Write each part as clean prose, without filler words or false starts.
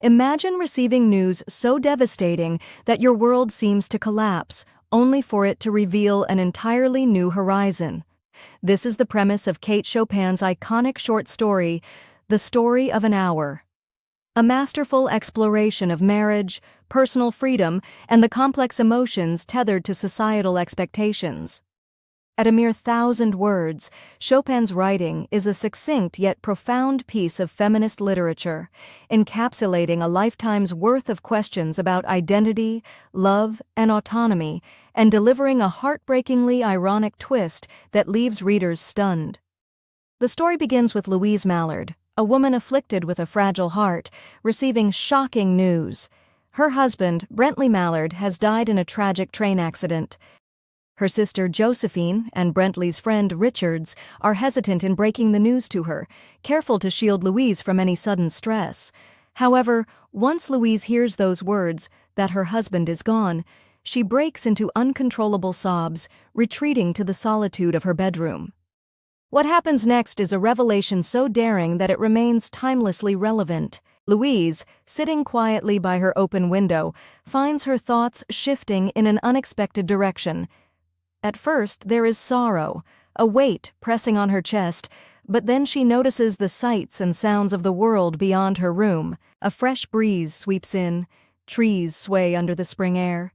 Imagine receiving news so devastating that your world seems to collapse, only for it to reveal an entirely new horizon. This is the premise of Kate Chopin's iconic short story, The Story of an Hour. A masterful exploration of marriage, personal freedom, and the complex emotions tethered to societal expectations. At a mere 1,000 words, Chopin's writing is a succinct yet profound piece of feminist literature, encapsulating a lifetime's worth of questions about identity, love, and autonomy, and delivering a heartbreakingly ironic twist that leaves readers stunned. The story begins with Louise Mallard, a woman afflicted with a fragile heart, receiving shocking news. Her husband, Brentley Mallard, has died in a tragic train accident. Her sister Josephine and Brentley's friend Richards are hesitant in breaking the news to her, careful to shield Louise from any sudden stress. However, once Louise hears those words, that her husband is gone, she breaks into uncontrollable sobs, retreating to the solitude of her bedroom. What happens next is a revelation so daring that it remains timelessly relevant. Louise, sitting quietly by her open window, finds her thoughts shifting in an unexpected direction. At first, there is sorrow, a weight pressing on her chest, but then she notices the sights and sounds of the world beyond her room. A fresh breeze sweeps in, trees sway under the spring air.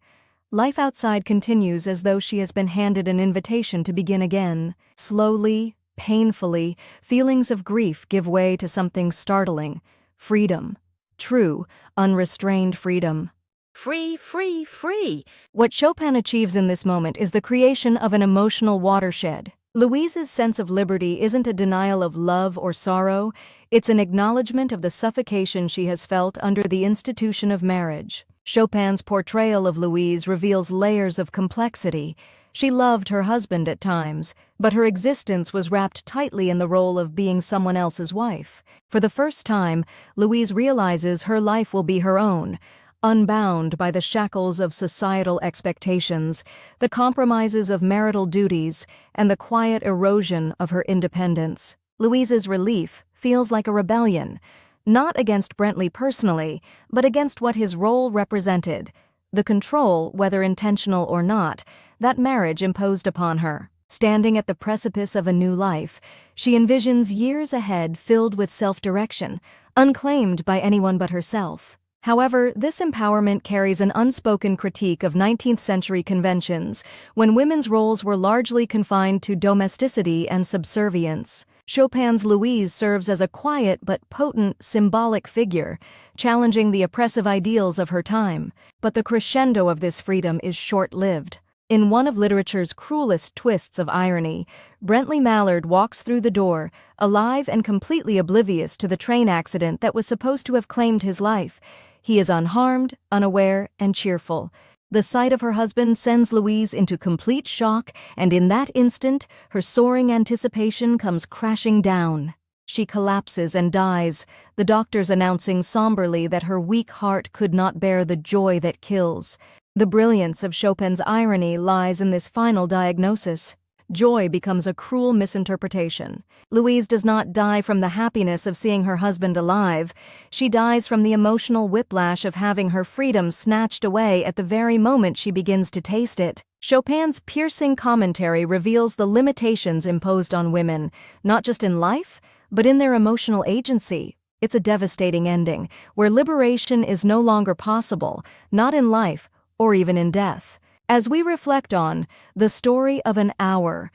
Life outside continues as though she has been handed an invitation to begin again. Slowly, painfully, feelings of grief give way to something startling: freedom. True, unrestrained freedom. Free, free, free. What Chopin achieves in this moment is the creation of an emotional watershed. Louise's sense of liberty isn't a denial of love or sorrow, it's an acknowledgement of the suffocation she has felt under the institution of marriage. Chopin's portrayal of Louise reveals layers of complexity. She loved her husband at times, but her existence was wrapped tightly in the role of being someone else's wife. For the first time, Louise realizes her life will be her own, unbound by the shackles of societal expectations, the compromises of marital duties, and the quiet erosion of her independence. Louise's relief feels like a rebellion, not against Brentley personally, but against what his role represented, the control, whether intentional or not, that marriage imposed upon her. Standing at the precipice of a new life, she envisions years ahead filled with self-direction, unclaimed by anyone but herself. However, this empowerment carries an unspoken critique of 19th-century conventions, when women's roles were largely confined to domesticity and subservience. Chopin's Louise serves as a quiet but potent symbolic figure, challenging the oppressive ideals of her time. But the crescendo of this freedom is short-lived. In one of literature's cruelest twists of irony, Brentley Mallard walks through the door, alive and completely oblivious to the train accident that was supposed to have claimed his life. He is unharmed, unaware, and cheerful. The sight of her husband sends Louise into complete shock, and in that instant, her soaring anticipation comes crashing down. She collapses and dies, the doctors announcing somberly that her weak heart could not bear the joy that kills. The brilliance of Chopin's irony lies in this final diagnosis. Joy becomes a cruel misinterpretation. Louise does not die from the happiness of seeing her husband alive. She dies from the emotional whiplash of having her freedom snatched away at the very moment she begins to taste it. Chopin's piercing commentary reveals the limitations imposed on women, not just in life, but in their emotional agency. It's a devastating ending, where liberation is no longer possible, not in life or even in death. As we reflect on The Story of an Hour,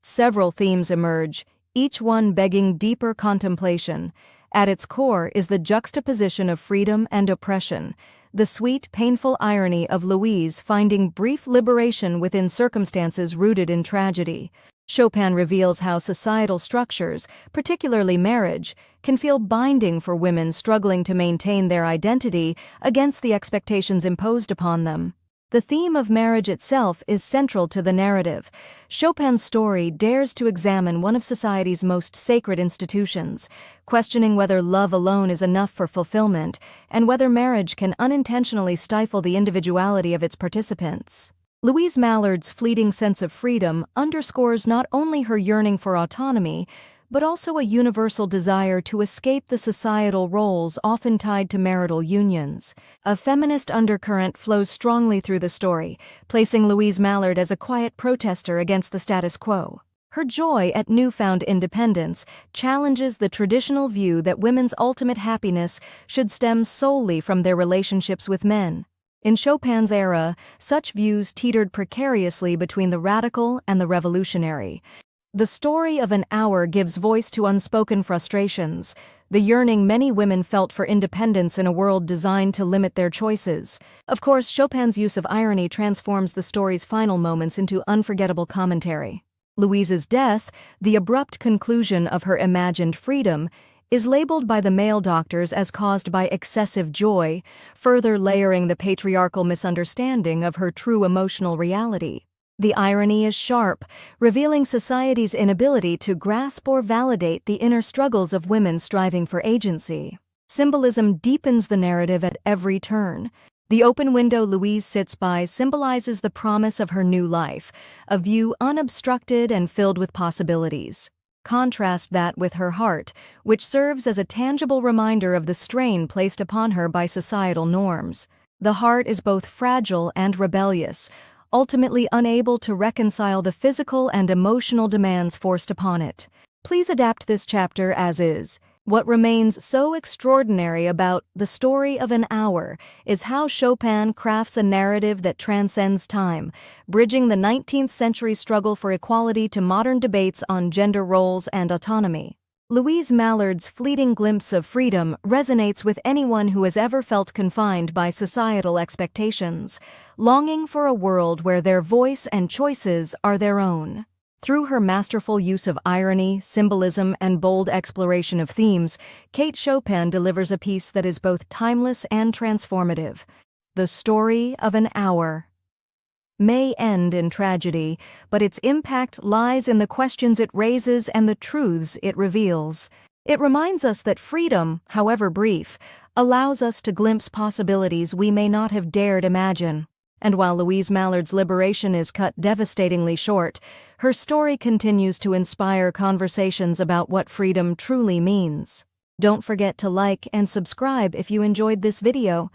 several themes emerge, each one begging deeper contemplation. At its core is the juxtaposition of freedom and oppression, the sweet, painful irony of Louise finding brief liberation within circumstances rooted in tragedy. Chopin reveals how societal structures, particularly marriage, can feel binding for women struggling to maintain their identity against the expectations imposed upon them. The theme of marriage itself is central to the narrative. Chopin's story dares to examine one of society's most sacred institutions, questioning whether love alone is enough for fulfillment, and whether marriage can unintentionally stifle the individuality of its participants. Louise Mallard's fleeting sense of freedom underscores not only her yearning for autonomy, but also a universal desire to escape the societal roles often tied to marital unions. A feminist undercurrent flows strongly through the story, placing Louise Mallard as a quiet protester against the status quo. Her joy at newfound independence challenges the traditional view that women's ultimate happiness should stem solely from their relationships with men. In Chopin's era, such views teetered precariously between the radical and the revolutionary. The story of an hour gives voice to unspoken frustrations, the yearning many women felt for independence in a world designed to limit their choices. Of course, Chopin's use of irony transforms the story's final moments into unforgettable commentary. Louise's death, the abrupt conclusion of her imagined freedom, is labeled by the male doctors as caused by excessive joy, further layering the patriarchal misunderstanding of her true emotional reality. The irony is sharp, revealing society's inability to grasp or validate the inner struggles of women striving for agency. Symbolism deepens the narrative at every turn. The open window Louise sits by symbolizes the promise of her new life, a view unobstructed and filled with possibilities. Contrast that with her heart, which serves as a tangible reminder of the strain placed upon her by societal norms. The heart is both fragile and rebellious, ultimately unable to reconcile the physical and emotional demands forced upon it. Please adapt this chapter as is. What remains so extraordinary about The Story of an Hour is how Chopin crafts a narrative that transcends time, bridging the 19th century struggle for equality to modern debates on gender roles and autonomy. Louise Mallard's fleeting glimpse of freedom resonates with anyone who has ever felt confined by societal expectations, longing for a world where their voice and choices are their own. Through her masterful use of irony, symbolism, and bold exploration of themes, Kate Chopin delivers a piece that is both timeless and transformative. The Story of an Hour may end in tragedy, but its impact lies in the questions it raises and the truths it reveals. It reminds us that freedom, however brief, allows us to glimpse possibilities we may not have dared imagine. And while Louise Mallard's liberation is cut devastatingly short, her story continues to inspire conversations about what freedom truly means. Don't forget to like and subscribe if you enjoyed this video.